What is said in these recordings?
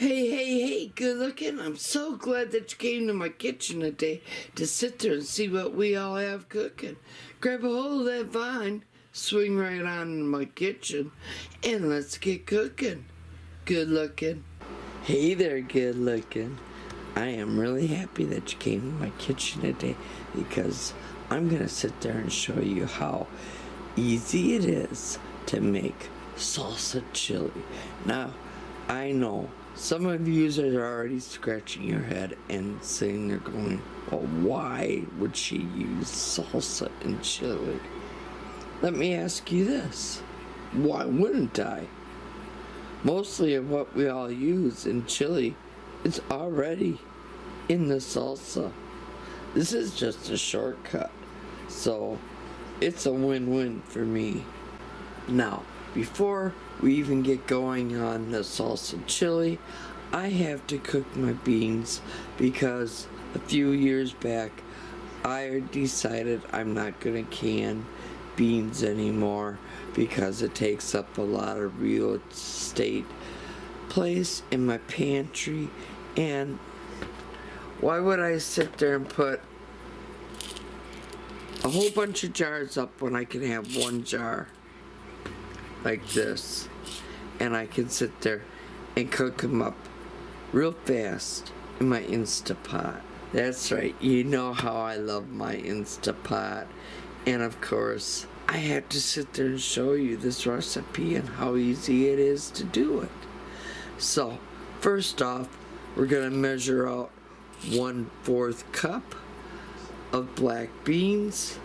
Hey, good looking. I'm so glad that you came to my kitchen today to sit there and see what we all have cooking. Grab a hold of that vine, swing right on in my kitchen, and let's get cooking. Good looking. Hey there, good looking. I am really happy that you came to my kitchen today because I'm going to sit there and show you how easy it is to make salsa chili. Now, I know some of you are already scratching your head and sitting there going, well, why would she use salsa in chili? Let me ask you this. Why wouldn't I? Mostly of what we all use in chili is already in the salsa. This is just a shortcut. So it's a win-win for me. Now, before we even get going on the salsa chili, I have to cook my beans because a few years back I decided I'm not going to can beans anymore because it takes up a lot of real estate place in my pantry, and why would I sit there and put a whole bunch of jars up when I can have one jar like this, and I can sit there and cook them up real fast in my Instapot. That's right, you know how I love my Instapot. And of course, I have to sit there and show you this recipe and how easy it is to do it. So, first off, we're gonna measure out 1/4 cup of black beans.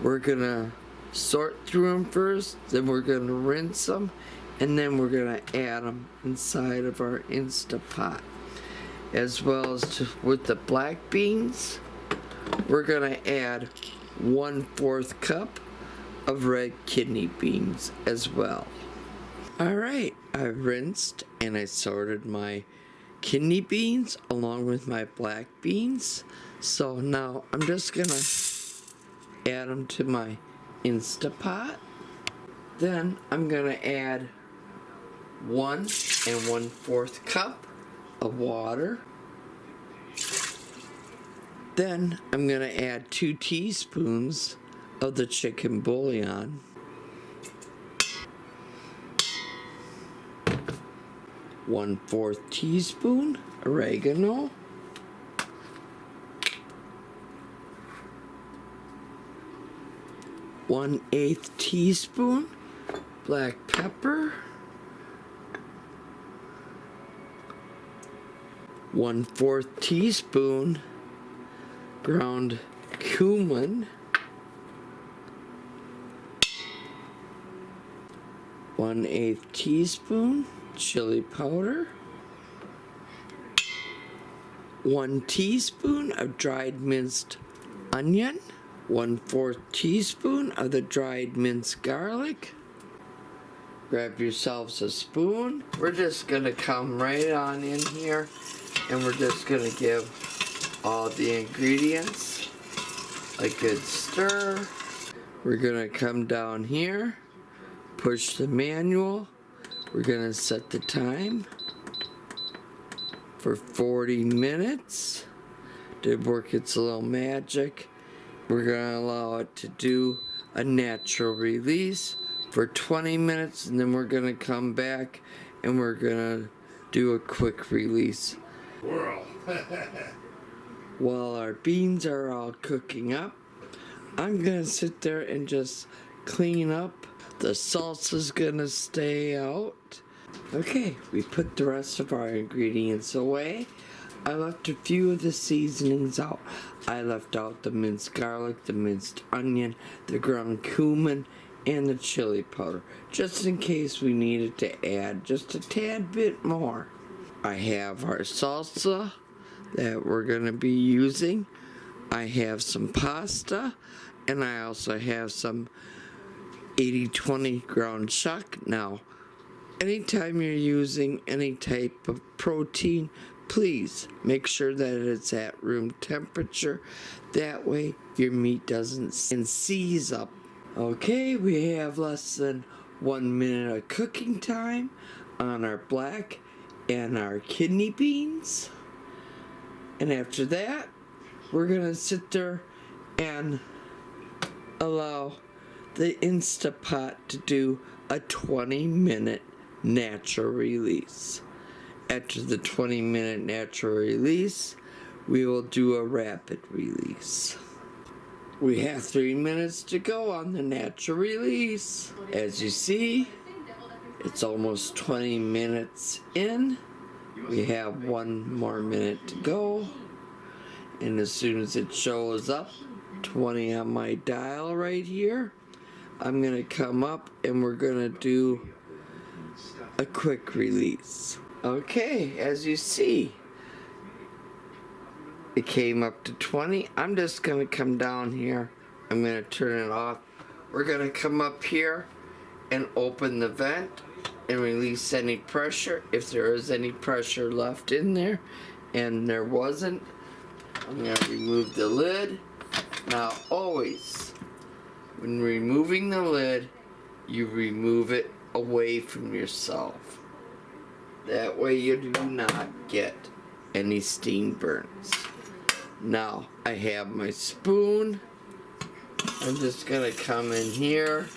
We're gonna sort through them first, then we're going to rinse them, and then we're going to add them inside of our Instapot. As well as with the black beans, we're going to add 1/4 cup of red kidney beans as well. Alright, I rinsed and I sorted my kidney beans along with my black beans. So now I'm just going to add them to my Instapot. Then I'm gonna add 1 1/4 cup of water. Then I'm gonna add 2 teaspoons of the chicken bouillon. 1/4 teaspoon oregano. 1/8 teaspoon black pepper, 1/4 teaspoon ground cumin, 1/8 teaspoon chili powder, 1 teaspoon of dried minced onion, 1/4 teaspoon of the dried minced garlic. Grab yourselves a spoon. We're just gonna come right on in here and we're just gonna give all the ingredients a good stir. We're gonna come down here, push the manual. We're gonna set the time for 40 minutes to work its little magic. We're going to allow it to do a natural release for 20 minutes, and then we're going to come back and we're going to do a quick release. While our beans are all cooking up, I'm going to sit there and just clean up. The salsa's going to stay out. Okay, we put the rest of our ingredients away. I left a few of the seasonings out. I left out the minced garlic, the minced onion, the ground cumin, and the chili powder, just in case we needed to add just a tad bit more. I have our salsa that we're going to be using. I have some pasta, and I also have some 80/20 ground chuck. Now, anytime you're using any type of protein, please make sure that it's at room temperature. That way your meat doesn't seize up. Okay, we have less than 1 minute of cooking time on our black and our kidney beans. And after that, we're gonna sit there and allow the Instapot to do a 20-minute natural release. After the 20-minute natural release, we will do a rapid release. We have 3 minutes to go on the natural release. As you see, it's almost 20 minutes in. We have 1 more minute to go. And as soon as it shows up, 20 on my dial right here, I'm gonna come up and we're gonna do a quick release. Okay, as you see, it came up to 20. I'm just gonna come down here. I'm gonna turn it off. We're gonna come up here and open the vent and release any pressure. If there is any pressure left in there, and there wasn't, I'm gonna remove the lid. Now always, when removing the lid, you remove it away from yourself. That way you do not get any steam burns. Now I have my spoon. I'm just gonna come in here,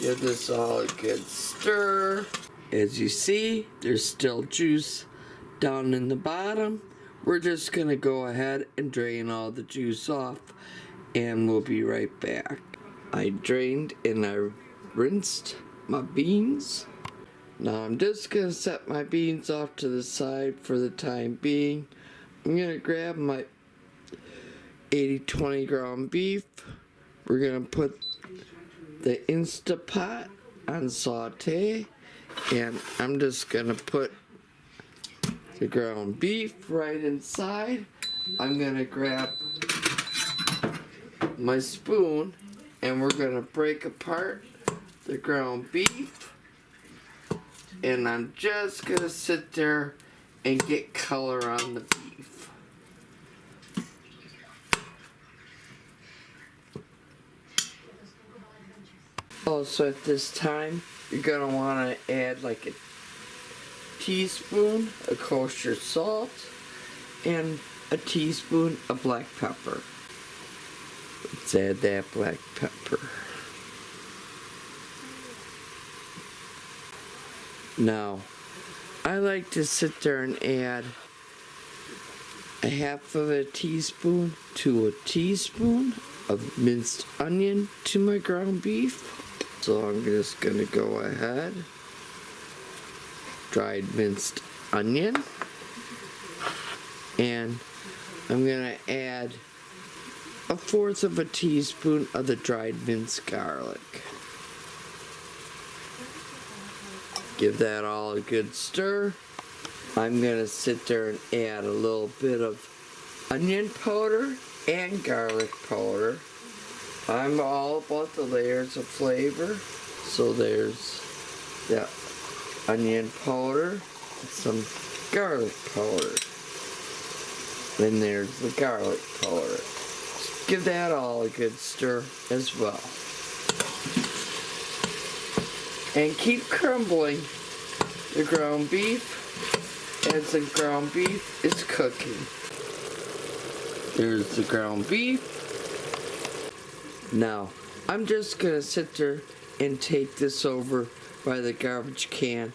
give this all a good stir. As you see, there's still juice down in the bottom. We're just gonna go ahead and drain all the juice off, and we'll be right back. I drained and I rinsed my beans. Now I'm just gonna set my beans off to the side for the time being. I'm gonna grab my 80-20 ground beef. We're gonna put the Instapot on saute, and I'm just gonna put the ground beef right inside. I'm gonna grab my spoon and we're gonna break apart the ground beef, and I'm just gonna sit there and get color on the beef. Also at this time, you're gonna wanna add like a teaspoon of kosher salt and a teaspoon of black pepper. Let's add that black pepper. Now, I like to sit there and add a half of a teaspoon to a teaspoon of minced onion to my ground beef. So I'm just gonna go ahead, dried minced onion, and I'm gonna add 1/4 of a teaspoon of the dried minced garlic. Give that all a good stir. I'm gonna sit there and add a little bit of onion powder and garlic powder. I'm all about the layers of flavor. So there's that onion powder, some garlic powder. Then there's the garlic powder. Just give that all a good stir as well. And keep crumbling the ground beef as the ground beef is cooking. There's the ground beef. Now, I'm just gonna sit there and take this over by the garbage can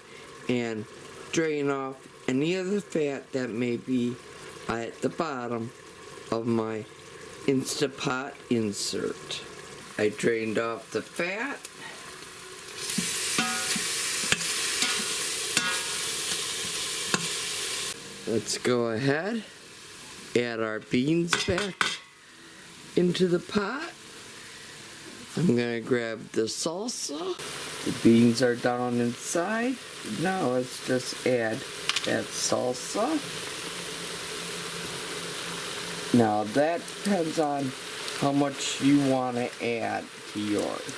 and drain off any of the fat that may be at the bottom of my Instapot insert. I drained off the fat. Let's go ahead, add our beans back into the pot. I'm gonna grab the salsa. The beans are down inside. Now let's just add that salsa. Now that depends on how much you want to add to yours,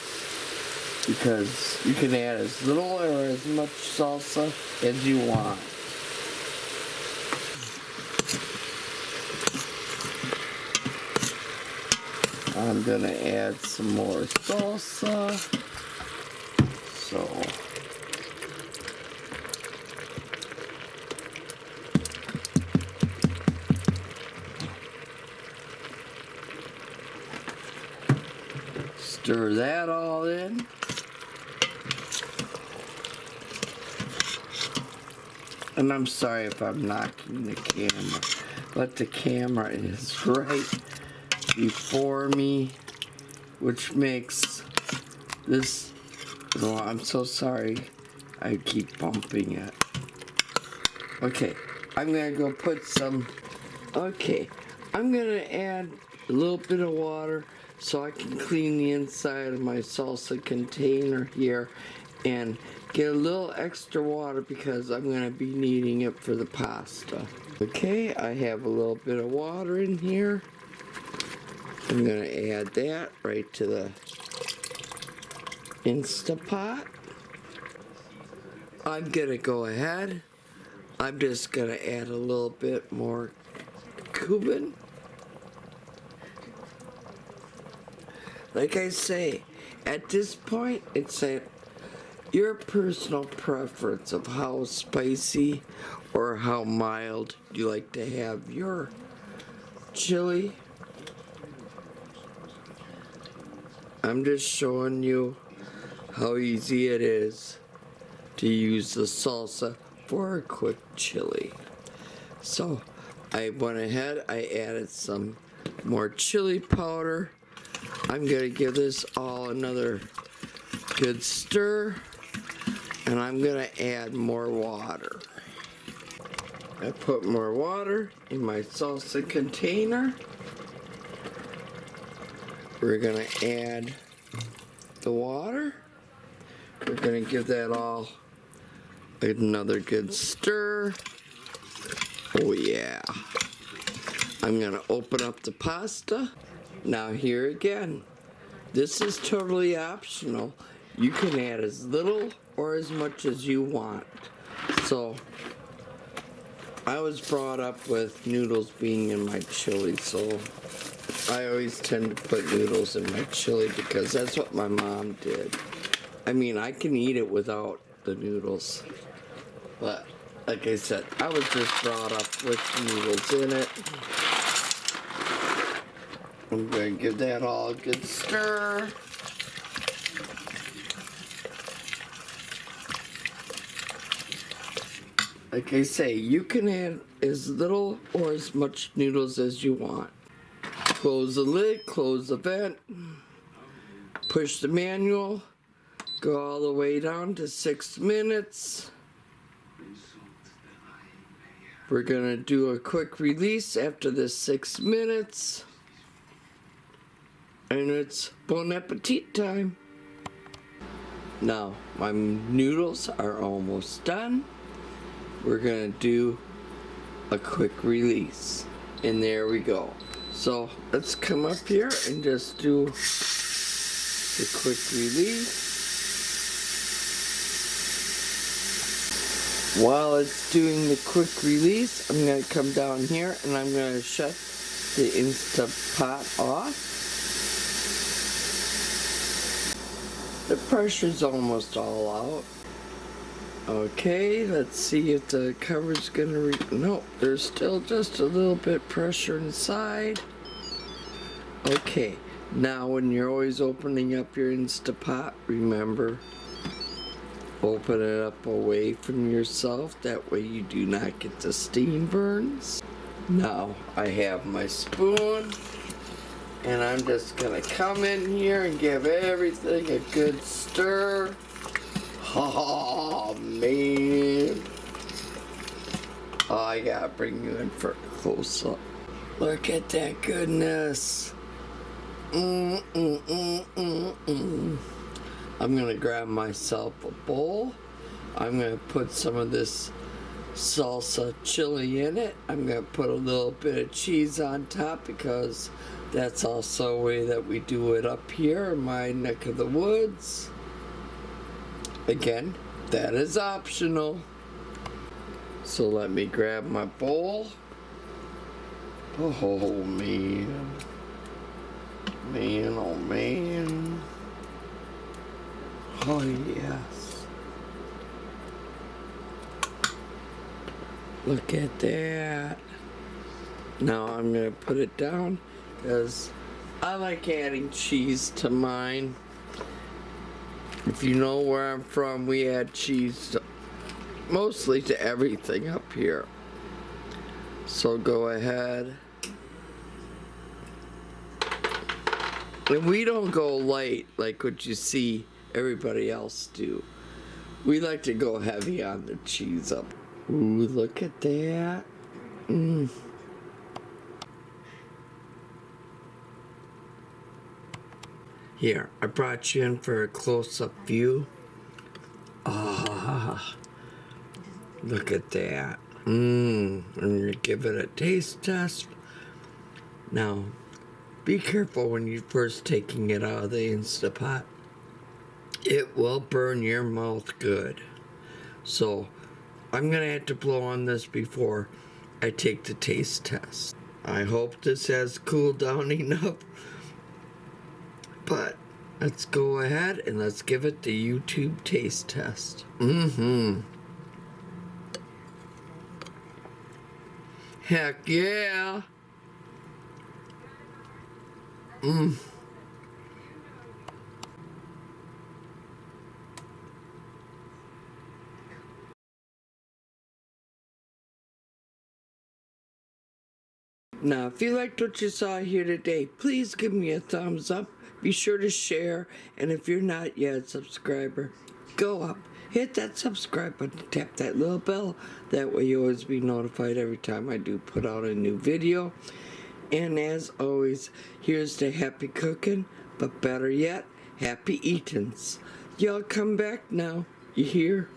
because you can add as little or as much salsa as you want. I'm gonna add some more salsa. So Stir that all in. And I'm sorry if I'm knocking the camera, but the camera is right before me, which makes this, oh, I'm so sorry. I keep bumping it. Okay, I'm gonna go put some, okay, I'm gonna add a little bit of water so I can clean the inside of my salsa container here and get a little extra water because I'm gonna be needing it for the pasta. Okay, I have a little bit of water in here. I'm gonna add that right to the Instapot. I'm gonna go ahead. I'm just gonna add a little bit more cumin. Like I say, at this point, it's at your personal preference of how spicy or how mild you like to have your chili. I'm just showing you how easy it is to use the salsa for a quick chili. So I went ahead, I added some more chili powder. I'm gonna give this all another good stir, and I'm gonna add more water. I put more water in my salsa container. We're gonna add the water. We're gonna give that all another good stir. Oh yeah. I'm gonna open up the pasta. Now here again, this is totally optional. You can add as little or as much as you want. So, I was brought up with noodles being in my chili, so I always tend to put noodles in my chili because that's what my mom did. I mean, I can eat it without the noodles, but like I said, I was just brought up with noodles in it. I'm going to give that all a good stir. Like I say, you can add as little or as much noodles as you want. Close the lid, close the vent, push the manual, go all the way down to 6 minutes. We're gonna do a quick release after the 6 minutes. And it's bon appetit time. Now, my noodles are almost done. We're gonna do a quick release. And there we go. So let's come up here and just do the quick release. While it's doing the quick release, I'm going to come down here and I'm going to shut the Instapot off. The pressure's almost all out. Okay, let's see if the cover's gonna no, there's still just a little bit pressure inside. Okay, now when you're always opening up your Instapot, remember, open it up away from yourself, that way you do not get the steam burns. Now I have my spoon, and I'm just gonna come in here and give everything a good stir. Oh man. Oh, I gotta bring you in for a close up. Look at that goodness. I'm gonna grab myself a bowl. I'm gonna put some of this salsa chili in it. I'm gonna put a little bit of cheese on top because that's also a way that we do it up here in my neck of the woods. Again, that is optional. So let me grab my bowl. Oh man. Man, oh man. Oh yes. Look at that. Now I'm gonna put it down because I like adding cheese to mine. If you know where I'm from, we add cheese mostly to everything up here. So go ahead. And we don't go light like what you see everybody else do. We like to go heavy on the cheese up. Ooh, look at that. Here, I brought you in for a close-up view. Ah, look at that. And you give it a taste test. Now, be careful when you're first taking it out of the Instapot. It will burn your mouth good. So, I'm gonna have to blow on this before I take the taste test. I hope this has cooled down enough. But let's go ahead and let's give it the YouTube taste test. Heck yeah. Now, if you liked what you saw here today, please give me a thumbs up. Be sure to share. And if you're not yet a subscriber, go up, hit that subscribe button, tap that little bell. That way you always be notified every time I do put out a new video. And as always, here's to happy cooking, but better yet, happy eatins'. Y'all come back now. You hear?